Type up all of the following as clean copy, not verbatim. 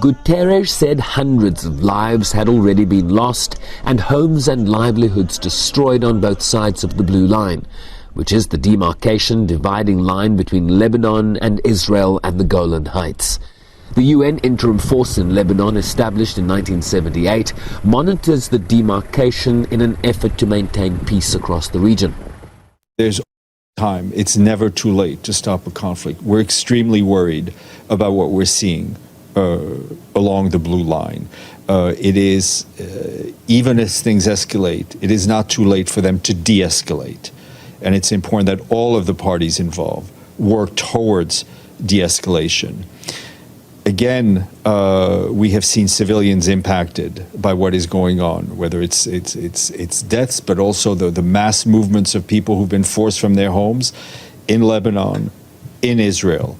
Guterres said hundreds of lives had already been lost and homes and livelihoods destroyed on both sides of the Blue Line, which is the demarcation dividing line between Lebanon and Israel and the Golan Heights. The UN interim force in Lebanon, established in 1978, monitors the demarcation in an effort to maintain peace across the region. There's time. It's never too late to stop a conflict. We're extremely worried about what we're seeing along the Blue Line. It is, even as things escalate, it is not too late for them to de-escalate. And it's important that all of the parties involved work towards de-escalation. Again, we have seen civilians impacted by what is going on, whether it's deaths, but also the mass movements of people who've been forced from their homes in Lebanon, in Israel.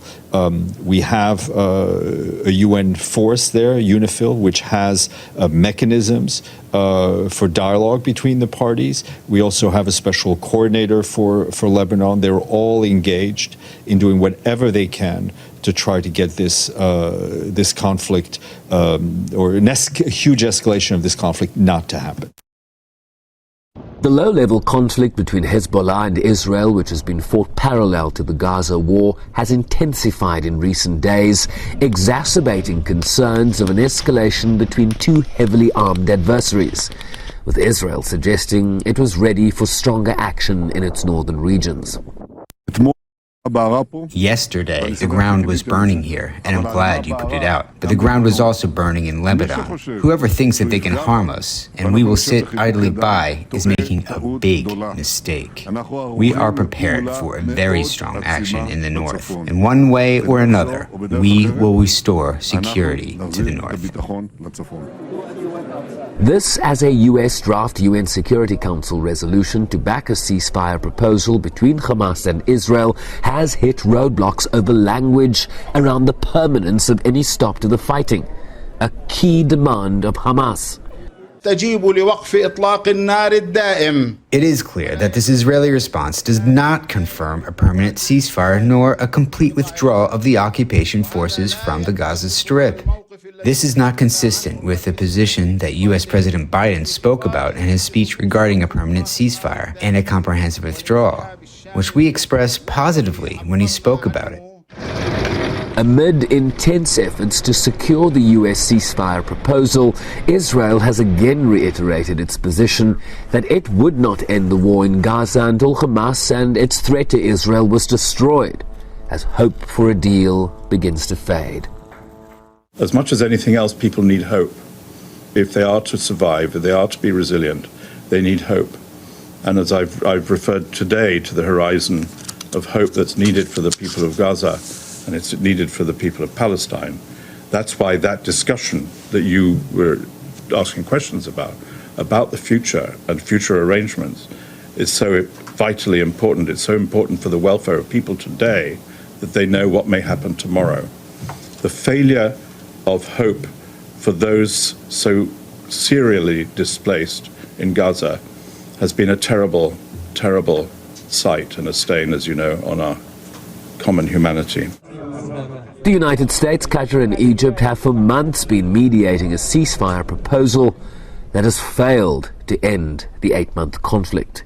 We have a UN force there, UNIFIL, which has mechanisms for dialogue between the parties. We also have a special coordinator for Lebanon. They're all engaged in doing whatever they can to try to get this conflict or a huge escalation of this conflict not to happen. The low-level conflict between Hezbollah and Israel, which has been fought parallel to the Gaza war, has intensified in recent days, exacerbating concerns of an escalation between two heavily armed adversaries, with Israel suggesting it was ready for stronger action in its northern regions. Yesterday, the ground was burning here, and I'm glad you put it out. But the ground was also burning in Lebanon. Whoever thinks that they can harm us, and we will sit idly by, is making a big mistake. We are prepared for a very strong action in the north. In one way or another, we will restore security to the north. This as a U.S. draft UN Security Council resolution to back a ceasefire proposal between Hamas and Israel has hit roadblocks over language around the permanence of any stop to the fighting, a key demand of Hamas. It is clear that this Israeli response does not confirm a permanent ceasefire nor a complete withdrawal of the occupation forces from the Gaza Strip. This is not consistent with the position that U.S. President Biden spoke about in his speech regarding a permanent ceasefire and a comprehensive withdrawal, which we expressed positively when he spoke about it. Amid intense efforts to secure the U.S. ceasefire proposal, Israel has again reiterated its position that it would not end the war in Gaza until Hamas and its threat to Israel was destroyed, as hope for a deal begins to fade. As much as anything else, people need hope. If they are to survive, if they are to be resilient, they need hope. And as I've referred today to the horizon of hope that's needed for the people of Gaza, and it's needed for the people of Palestine, that's why that discussion that you were asking questions about the future and future arrangements, is so vitally important. It's so important for the welfare of people today that they know what may happen tomorrow. The failure of hope for those so serially displaced in Gaza has been a terrible, terrible sight and a stain, as you know, on our common humanity. The United States, Qatar and Egypt have for months been mediating a ceasefire proposal that has failed to end the 8-month conflict.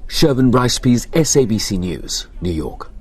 Sherwin Bryce-Pease, SABC News, New York.